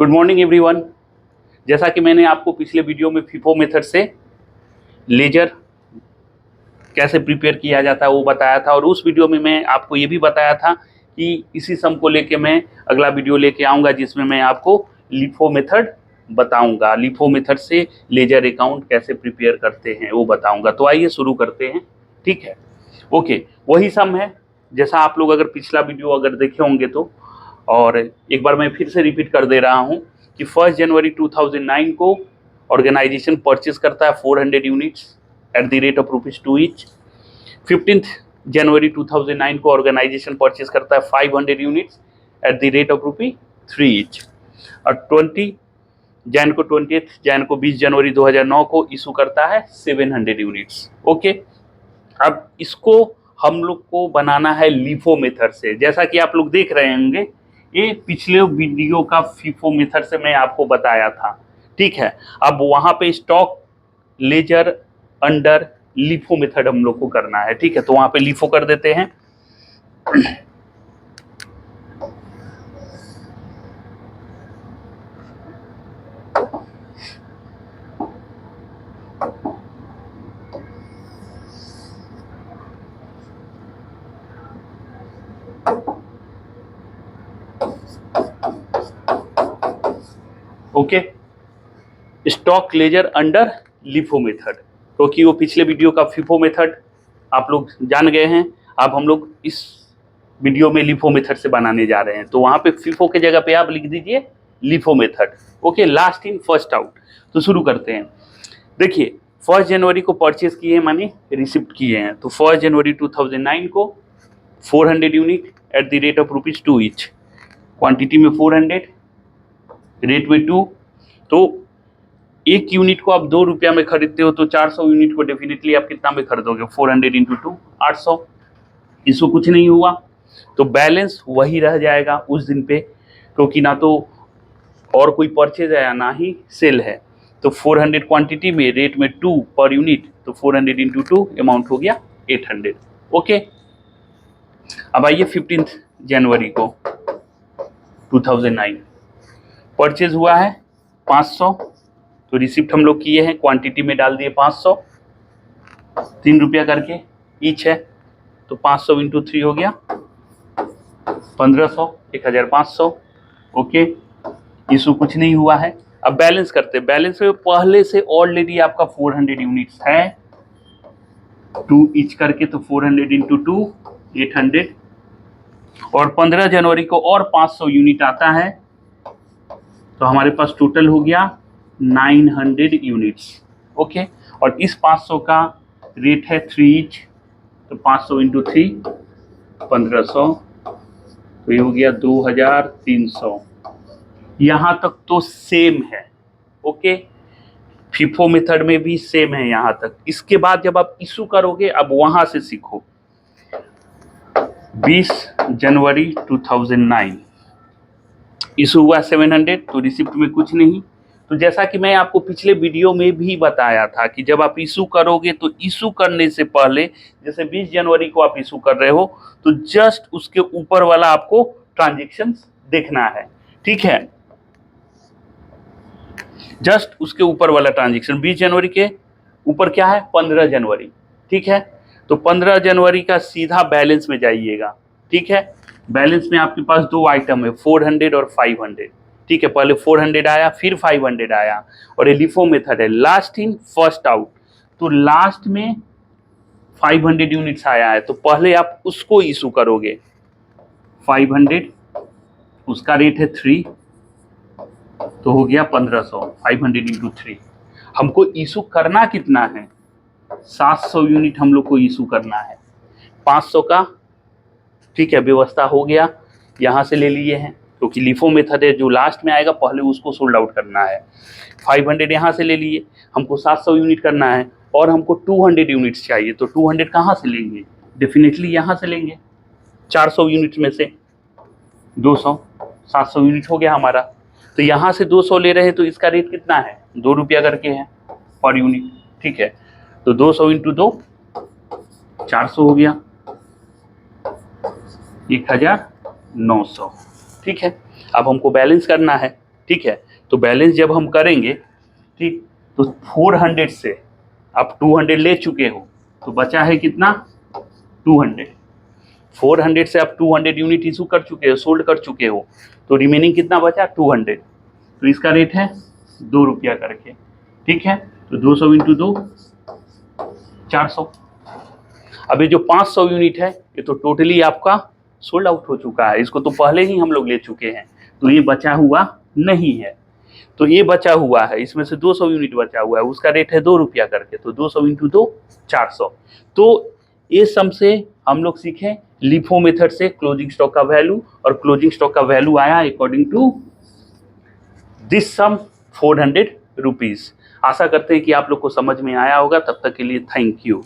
Good morning everyone. जैसा कि मैंने आपको पिछले वीडियो में फीफो मेथड से लेजर कैसे प्रिपेयर किया जाता है वो बताया था, और उस वीडियो में मैं आपको ये भी बताया था कि इसी सम को लेके मैं अगला वीडियो लेके आऊँगा जिसमें मैं आपको लिफो मेथड बताऊँगा। लिफो मेथड से लेजर अकाउंट कैसे प्रिपेयर करते हैं वो बताऊँगा। तो आइए शुरू करते हैं। ठीक है, ओके, वही सम है जैसा आप लोग अगर पिछला वीडियो अगर देखे होंगे तो। और एक बार मैं फिर से रिपीट कर दे रहा हूं कि 1 जनवरी 2009 को ऑर्गेनाइजेशन परचेज करता है 400 units at the rate of ₹2 each. 15 जनवरी 2009 को ऑर्गेनाइजेशन परचेज करता है 500 units at the rate of ₹3 each. और 20 जनवरी 2009 को इशू करता है 700 यूनिट्स। ओके, अब इसको हम लोग को बनाना है लिफो मेथड से। जैसा कि आप लोग देख रहे होंगे, ये पिछले वीडियो का फीफो मेथड से मैं आपको बताया था। ठीक है, अब वहां पे stock ledger under LIFO method हम लोग को करना है। ठीक है, तो वहां पे लिफो कर देते हैं। Okay, stock ledger under LIFO method, क्योंकि वो पिछले वीडियो का फीफो मेथड आप लोग जान गए हैं। अब हम लोग इस वीडियो में लिफो मेथड से बनाने जा रहे हैं, तो वहां पे फीफो के जगह पे आप लिख दीजिए LIFO method. Okay, last in first out. तो शुरू करते हैं। देखिए, 1 जनवरी को परचेज किए हैं, माने रिसिप्ट किए हैं। तो 1 जनवरी 2009 को 400 unit at the rate of ₹2 each. Quantity में 400, रेट में 2। तो एक यूनिट को आप ₹2 में खरीदते हो तो 400 यूनिट को डेफिनेटली आप कितना में खरीदोगे? 400 इंटू 2, 800। इसको कुछ नहीं हुआ तो बैलेंस वही रह जाएगा उस दिन पे, क्योंकि ना तो और कोई परचेज है या ना ही सेल है। तो 400 क्वांटिटी में, रेट में 2 पर यूनिट, तो 400 इंटू 2 अमाउंट हो गया 800। ओके, अब आइए 15 जनवरी को 2009 परचेज हुआ है 500। तो रिसिप्ट हम लोग किए हैं, क्वांटिटी में डाल दिए 500, ₹3 करके ईच है। तो 500 इंटू 3 हो गया 1500, 1500। ओके, इशू कुछ नहीं हुआ है। अब बैलेंस करते हैं। बैलेंस में पहले से ऑलरेडी आपका 400 यूनिट्स है, 2 ईच करके, तो 400 इंटू 2 800। और 15 जनवरी को और 500 यूनिट आता है, तो हमारे पास टोटल हो गया 900 यूनिट्स। ओके, और इस 500 का रेट है 3 ईच, तो 500 इंटू 3 1500, तो ये हो गया 2300। यहाँ तक तो सेम है। ओके, फीफो मेथड में भी सेम है यहाँ तक। इसके बाद जब आप इशू करोगे, अब वहां से सीखो। 20 जनवरी 2009 इशू हुआ 700, तो रिसिप्ट में कुछ नहीं। तो जैसा कि मैं आपको पिछले वीडियो में भी बताया था कि जब आप इशू करोगे तो इशू करने से पहले, जैसे 20 जनवरी को आप इशू कर रहे हो, तो जस्ट उसके ऊपर वाला आपको ट्रांजेक्शन्स देखना है। ठीक है, जस्ट उसके ऊपर वाला ट्रांजेक्शन। 20 जनवरी के ऊपर क्या है? 15 जनवरी। ठीक है, तो 15 जनवरी का सीधा बैलेंस में जाइएगा। ठीक है, बैलेंस में आपके पास 2 आइटम है, 400 और 500। ठीक है, पहले 400 आया, फिर 500 आया, और ये लिफो मेथड है, लास्ट इन फर्स्ट आउट। तो लास्ट में 500 यूनिट्स आया है, तो पहले आप उसको इशू करोगे 500, उसका रेट है 3, तो हो गया 1500। 500 इंटू 3। हमको इशू करना कितना है? 700 यूनिट हम लोग को इशू करना है। 500 का, ठीक है, व्यवस्था हो गया, यहाँ से ले लिए हैं, क्योंकि लिफो मेथड है, जो लास्ट में आएगा पहले उसको सोल्ड आउट करना है। 500 यहाँ से ले लिए, हमको 700 यूनिट करना है, और हमको 200 यूनिट्स चाहिए। तो 200 कहाँ से लेंगे? डेफिनेटली यहाँ से लेंगे, 400 यूनिट में से 200, 700 यूनिट हो गया हमारा। तो यहाँ से 200 ले रहे हैं, तो इसका रेट कितना है? ₹2 करके है पर यूनिट। ठीक है, तो 200 इंटू 2 400 हो गया, 1900। ठीक है, अब हमको बैलेंस करना है। ठीक है। तो बैलेंस जब हम करेंगे, ठीक, तो 400 से आप 200 ले चुके हो, तो बचा है कितना, 200। 400 से आप 200 यूनिट इशू कर चुके हो, सोल्ड कर चुके हो, तो रिमेनिंग कितना बचा, 200। तो इसका रेट है 2 रुपया करके, ठीक है। तो 200 इंटू 2, 400। अब ये जो 500 यूनिट है, ये तो टोटली आपका सोल्ड आउट हो चुका है, इसको तो पहले ही हम लोग ले चुके हैं, तो ये बचा हुआ नहीं है। तो ये बचा हुआ है, इसमें से 200 यूनिट बचा हुआ है, उसका रेट है 2 रुपया करके, तो 200 इंटू 2, 400। तो ये सम से हम लोग सीखे लिफो मेथड से क्लोजिंग स्टॉक का वैल्यू, और क्लोजिंग स्टॉक का वैल्यू आया according to this some 400 rupees. आशा करते हैं कि आप लोग को समझ में आया होगा। तब तक के लिए थैंक यू।